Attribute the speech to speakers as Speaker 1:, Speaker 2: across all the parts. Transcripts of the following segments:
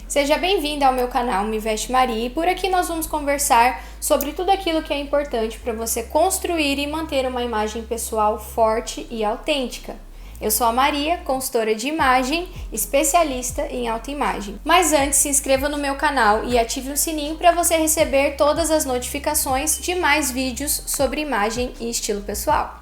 Speaker 1: Seja bem-vinda ao meu canal Me Veste Maria e por aqui nós vamos conversar sobre tudo aquilo que é importante para você construir e manter uma imagem pessoal forte e autêntica. Eu sou a Maria, consultora de imagem, especialista em autoimagem. Mas antes, se inscreva no meu canal e ative o sininho para você receber todas as notificações de mais vídeos sobre imagem e estilo pessoal.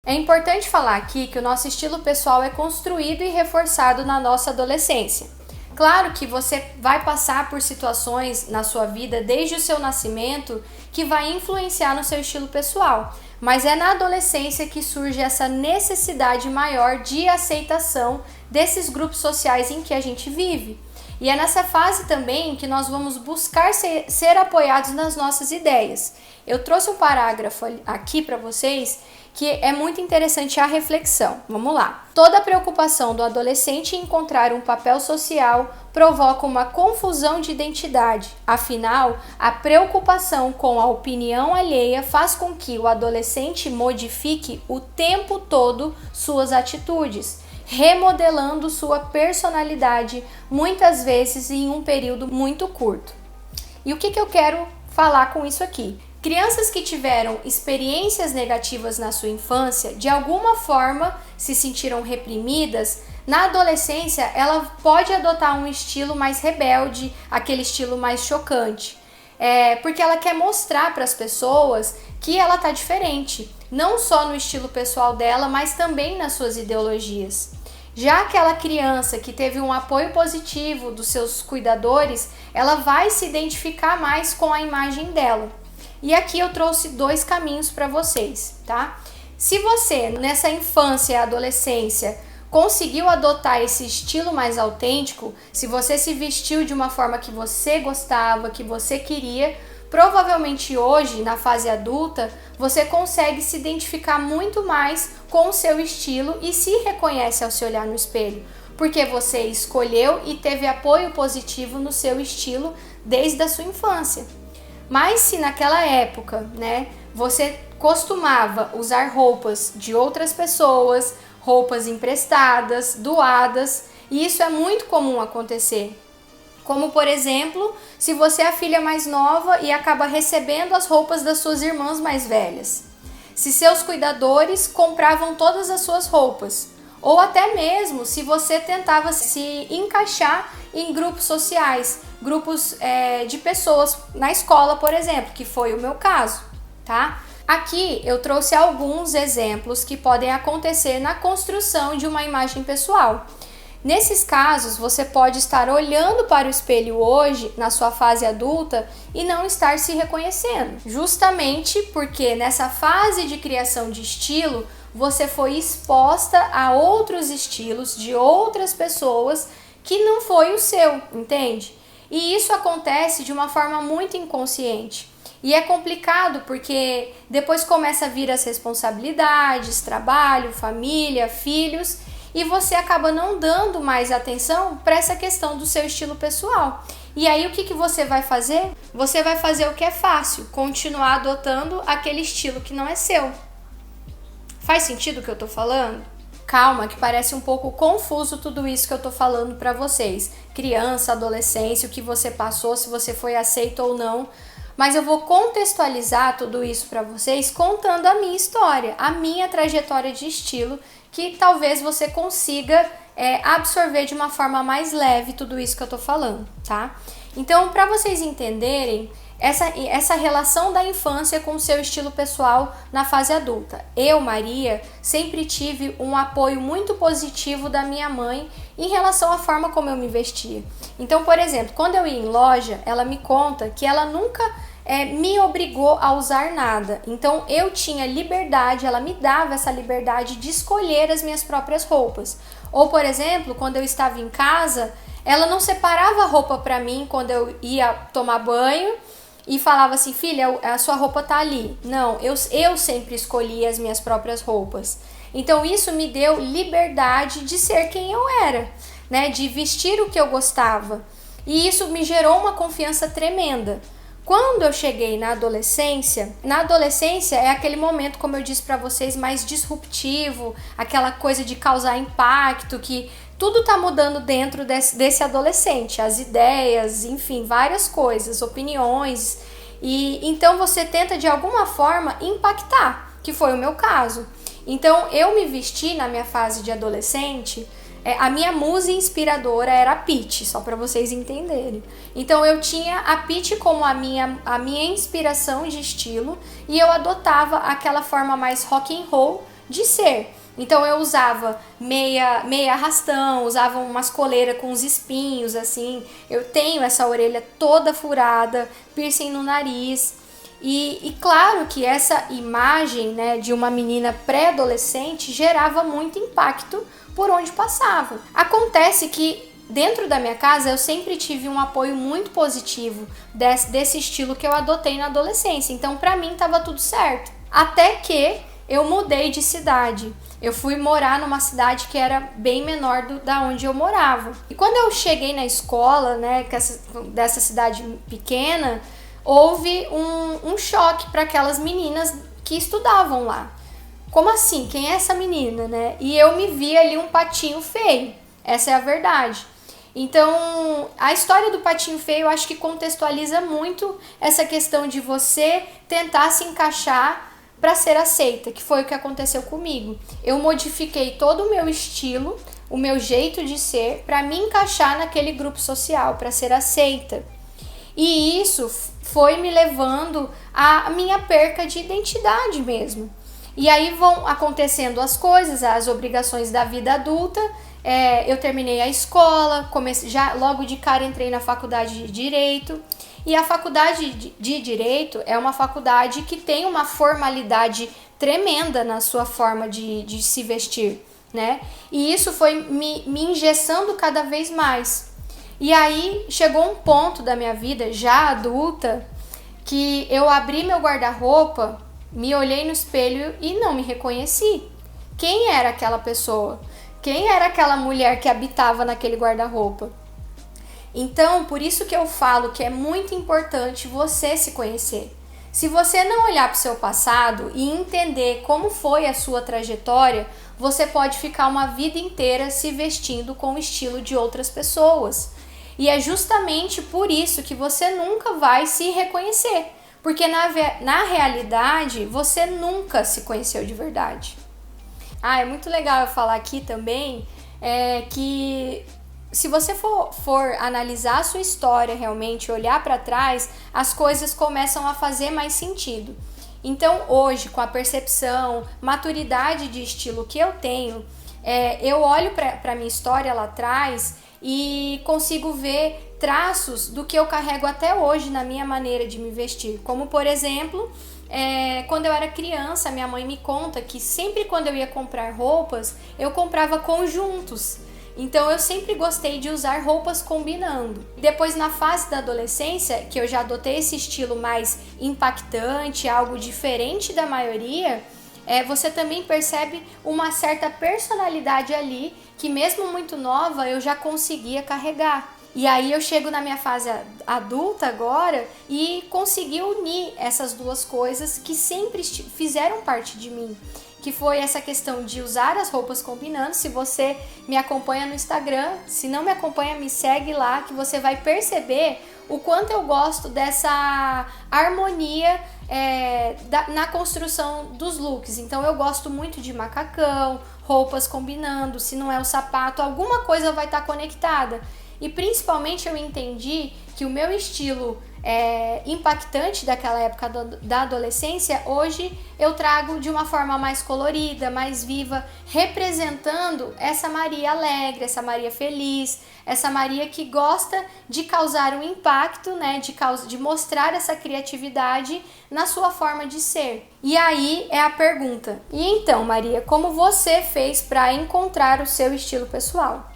Speaker 1: É importante falar aqui que o nosso estilo pessoal é construído e reforçado na nossa adolescência. Claro que você vai passar por situações na sua vida desde o seu nascimento que vai influenciar no seu estilo pessoal, mas é na adolescência que surge essa necessidade maior de aceitação desses grupos sociais em que a gente vive. E é nessa fase também que nós vamos buscar ser apoiados nas nossas ideias. Eu trouxe um parágrafo aqui para vocês que é muito interessante a reflexão. Vamos lá. Toda preocupação do adolescente em encontrar um papel social provoca uma confusão de identidade. Afinal, a preocupação com a opinião alheia faz com que o adolescente modifique o tempo todo suas atitudes, remodelando sua personalidade, muitas vezes em um período muito curto. E o que eu quero falar com isso aqui? Crianças que tiveram experiências negativas na sua infância, de alguma forma se sentiram reprimidas, na adolescência ela pode adotar um estilo mais rebelde, aquele estilo mais chocante. Porque ela quer mostrar para as pessoas que ela está diferente, não só no estilo pessoal dela, mas também nas suas ideologias. Já aquela criança que teve um apoio positivo dos seus cuidadores, ela vai se identificar mais com a imagem dela. E aqui eu trouxe dois caminhos para vocês, tá? Se você, nessa infância e adolescência, conseguiu adotar esse estilo mais autêntico, se você se vestiu de uma forma que você gostava, que você queria, provavelmente hoje, na fase adulta, você consegue se identificar muito mais com o seu estilo e se reconhece ao se olhar no espelho, porque você escolheu e teve apoio positivo no seu estilo desde a sua infância. Mas se naquela época, você costumava usar roupas de outras pessoas, roupas emprestadas, doadas, e isso é muito comum acontecer. Como, por exemplo, se você é a filha mais nova e acaba recebendo as roupas das suas irmãs mais velhas. Se seus cuidadores compravam todas as suas roupas. Ou até mesmo se você tentava se encaixar em grupos sociais, grupos de pessoas na escola, por exemplo, que foi o meu caso, tá? Aqui eu trouxe alguns exemplos que podem acontecer na construção de uma imagem pessoal. Nesses casos, você pode estar olhando para o espelho hoje, na sua fase adulta, e não estar se reconhecendo. Justamente porque nessa fase de criação de estilo, você foi exposta a outros estilos de outras pessoas que não foi o seu, entende? E isso acontece de uma forma muito inconsciente. E é complicado porque depois começa a vir as responsabilidades, trabalho, família, filhos, e você acaba não dando mais atenção para essa questão do seu estilo pessoal. E aí o que você vai fazer? Você vai fazer o que é fácil, continuar adotando aquele estilo que não é seu. Faz sentido o que eu tô falando? Calma, que parece um pouco confuso tudo isso que eu tô falando para vocês. Criança, adolescência, o que você passou, se você foi aceito ou não. Mas eu vou contextualizar tudo isso para vocês contando a minha história, a minha trajetória de estilo, que talvez você consiga absorver de uma forma mais leve tudo isso que eu tô falando, tá? Então, para vocês entenderem essa relação da infância com o seu estilo pessoal na fase adulta. Eu, Maria, sempre tive um apoio muito positivo da minha mãe em relação à forma como eu me vestia. Então, por exemplo, quando eu ia em loja, ela me conta que ela nunca me obrigou a usar nada. Então, eu tinha liberdade, ela me dava essa liberdade de escolher as minhas próprias roupas. Ou, por exemplo, quando eu estava em casa, ela não separava a roupa para mim quando eu ia tomar banho e falava assim, filha, a sua roupa tá ali. Não, eu sempre escolhi as minhas próprias roupas. Então isso me deu liberdade de ser quem eu era, de vestir o que eu gostava. E isso me gerou uma confiança tremenda. Quando eu cheguei na adolescência é aquele momento, como eu disse para vocês, mais disruptivo, aquela coisa de causar impacto, que tudo tá mudando dentro desse adolescente, as ideias, enfim, várias coisas, opiniões, e então você tenta de alguma forma impactar, que foi o meu caso. Então eu me vesti na minha fase de adolescente. A minha musa inspiradora era a Pitty, só para vocês entenderem. Então eu tinha a Pitty como a minha inspiração de estilo e eu adotava aquela forma mais rock and roll de ser. Então eu usava meia arrastão, usava umas coleiras com uns espinhos assim. Eu tenho essa orelha toda furada, piercing no nariz. E claro que essa imagem, né, de uma menina pré-adolescente gerava muito impacto por onde passava. Acontece que dentro da minha casa eu sempre tive um apoio muito positivo desse estilo que eu adotei na adolescência. Então pra mim tava tudo certo. Até que eu mudei de cidade. Eu fui morar numa cidade que era bem menor da onde eu morava. E quando eu cheguei na escola, né, dessa cidade pequena, houve um choque para aquelas meninas que estudavam lá. Como assim? Quem é essa menina, né? E eu me vi ali um patinho feio. Essa é a verdade. Então, a história do patinho feio eu acho que contextualiza muito essa questão de você tentar se encaixar para ser aceita, que foi o que aconteceu comigo. Eu modifiquei todo o meu estilo, o meu jeito de ser, para me encaixar naquele grupo social, para ser aceita. E isso foi me levando à minha perca de identidade mesmo. E aí vão acontecendo as coisas, as obrigações da vida adulta. Eu terminei a escola, já logo de cara entrei na faculdade de Direito. E a faculdade de Direito é uma faculdade que tem uma formalidade tremenda na sua forma de se vestir, né? E isso foi me engessando cada vez mais. E aí chegou um ponto da minha vida, já adulta, que eu abri meu guarda-roupa, me olhei no espelho e não me reconheci. Quem era aquela pessoa? Quem era aquela mulher que habitava naquele guarda-roupa? Então, por isso que eu falo que é muito importante você se conhecer. Se você não olhar para o seu passado e entender como foi a sua trajetória, você pode ficar uma vida inteira se vestindo com o estilo de outras pessoas. E é justamente por isso que você nunca vai se reconhecer, porque na realidade você nunca se conheceu de verdade. É muito legal eu falar aqui também que se você for analisar a sua história realmente, olhar para trás, as coisas começam a fazer mais sentido. Então hoje, com a percepção, maturidade de estilo que eu tenho, eu olho para a minha história lá atrás e consigo ver traços do que eu carrego até hoje na minha maneira de me vestir. Como, por exemplo, quando eu era criança, minha mãe me conta que sempre quando eu ia comprar roupas, eu comprava conjuntos. Então eu sempre gostei de usar roupas combinando. Depois, na fase da adolescência, que eu já adotei esse estilo mais impactante, algo diferente da maioria, você também percebe uma certa personalidade ali, que mesmo muito nova eu já conseguia carregar. E aí eu chego na minha fase adulta agora e consegui unir essas duas coisas que sempre fizeram parte de mim. Que foi essa questão de usar as roupas combinando. Se você me acompanha no Instagram, se não me acompanha, me segue lá, que você vai perceber o quanto eu gosto dessa harmonia na construção dos looks. Então eu gosto muito de macacão, roupas combinando, se não é o sapato, alguma coisa vai estar conectada. E principalmente eu entendi que o meu estilo impactante daquela época da adolescência, hoje eu trago de uma forma mais colorida, mais viva, representando essa Maria alegre, essa Maria feliz, essa Maria que gosta de causar um impacto, né, de mostrar essa criatividade na sua forma de ser. E aí é a pergunta: e então, Maria, como você fez para encontrar o seu estilo pessoal?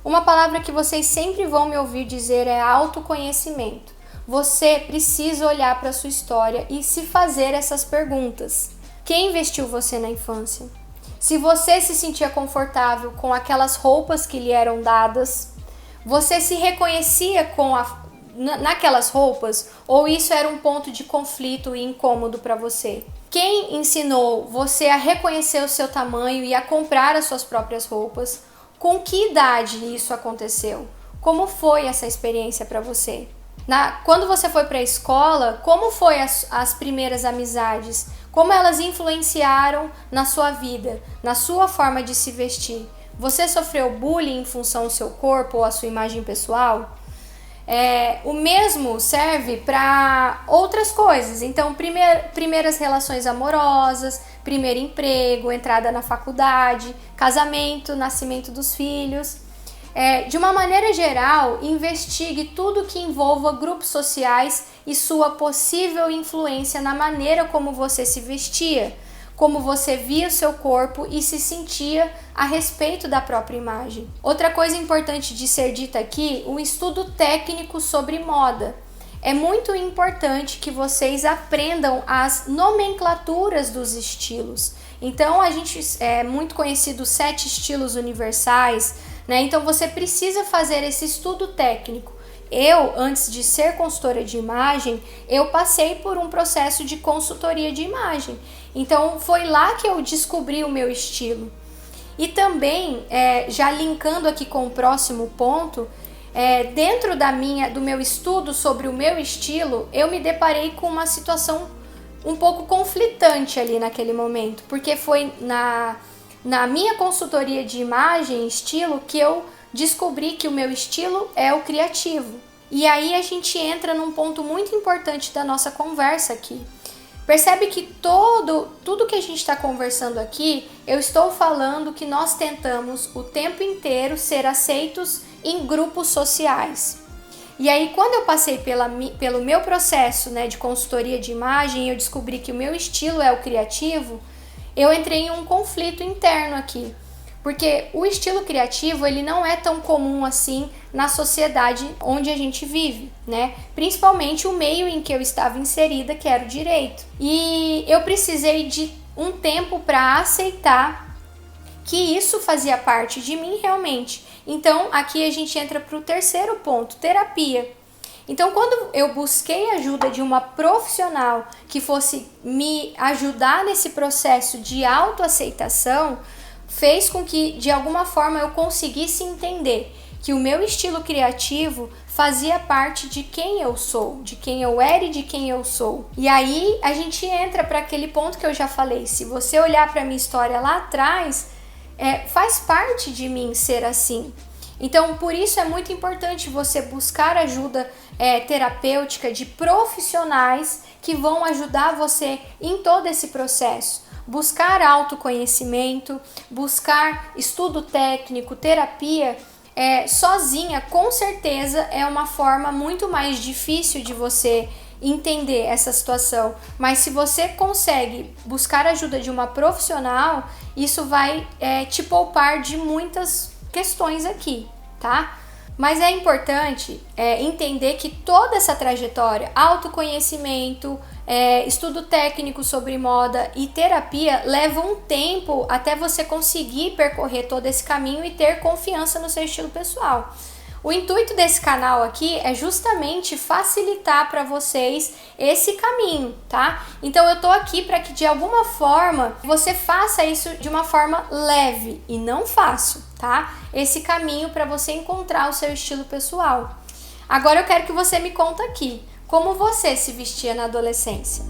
Speaker 1: Uma palavra que vocês sempre vão me ouvir dizer é autoconhecimento. Você precisa olhar para a sua história e se fazer essas perguntas. Quem vestiu você na infância? Se você se sentia confortável com aquelas roupas que lhe eram dadas, Você se reconhecia naquelas roupas, ou isso era um ponto de conflito e incômodo para você? Quem ensinou você a reconhecer o seu tamanho e a comprar as suas próprias roupas? Com que idade isso aconteceu? Como foi essa experiência para você? Quando você foi para a escola, como foi as primeiras amizades? Como elas influenciaram na sua vida, na sua forma de se vestir? Você sofreu bullying em função do seu corpo ou a sua imagem pessoal? O mesmo serve para outras coisas. Então, primeiras relações amorosas, primeiro emprego, entrada na faculdade, casamento, nascimento dos filhos. De uma maneira geral, investigue tudo que envolva grupos sociais e sua possível influência na maneira como você se vestia, como você via o seu corpo e se sentia a respeito da própria imagem. Outra coisa importante de ser dita aqui, um estudo técnico sobre moda. É muito importante que vocês aprendam as nomenclaturas dos estilos. Então, a gente é muito conhecido os 7 estilos universais, né? Então, você precisa fazer esse estudo técnico. Eu, antes de ser consultora de imagem, eu passei por um processo de consultoria de imagem. Então, foi lá que eu descobri o meu estilo. E também, já linkando aqui com o próximo ponto, dentro do meu estudo sobre o meu estilo, eu me deparei com uma situação um pouco conflitante ali naquele momento, porque foi na minha consultoria de imagem e estilo que eu descobri que o meu estilo é o criativo. E aí a gente entra num ponto muito importante da nossa conversa aqui. Percebe que tudo que a gente está conversando aqui, eu estou falando que nós tentamos o tempo inteiro ser aceitos em grupos sociais. E aí, quando eu passei pelo meu processo, né, de consultoria de imagem, eu descobri que o meu estilo é o criativo, eu entrei em um conflito interno aqui. Porque o estilo criativo, ele não é tão comum assim na sociedade onde a gente vive, né? Principalmente o meio em que eu estava inserida, que era o direito. E eu precisei de um tempo para aceitar que isso fazia parte de mim realmente. Então, aqui a gente entra para o terceiro ponto, terapia. Então, quando eu busquei a ajuda de uma profissional que fosse me ajudar nesse processo de autoaceitação, fez com que, de alguma forma, eu conseguisse entender que o meu estilo criativo fazia parte de quem eu sou, de quem eu era e de quem eu sou. E aí, a gente entra para aquele ponto que eu já falei. Se você olhar para a minha história lá atrás, faz parte de mim ser assim. Então, por isso é muito importante você buscar ajuda terapêutica de profissionais que vão ajudar você em todo esse processo. Buscar autoconhecimento, buscar estudo técnico, terapia, sozinha, com certeza, é uma forma muito mais difícil de você entender essa situação. Mas se você consegue buscar ajuda de uma profissional, isso vai te poupar de muitas questões aqui, tá? Mas é importante entender que toda essa trajetória, autoconhecimento, estudo técnico sobre moda e terapia, leva um tempo até você conseguir percorrer todo esse caminho e ter confiança no seu estilo pessoal. O intuito desse canal aqui é justamente facilitar para vocês esse caminho, tá? Então eu tô aqui para que de alguma forma você faça isso de uma forma leve e não fácil, tá? Esse caminho para você encontrar o seu estilo pessoal. Agora eu quero que você me conta aqui, como você se vestia na adolescência?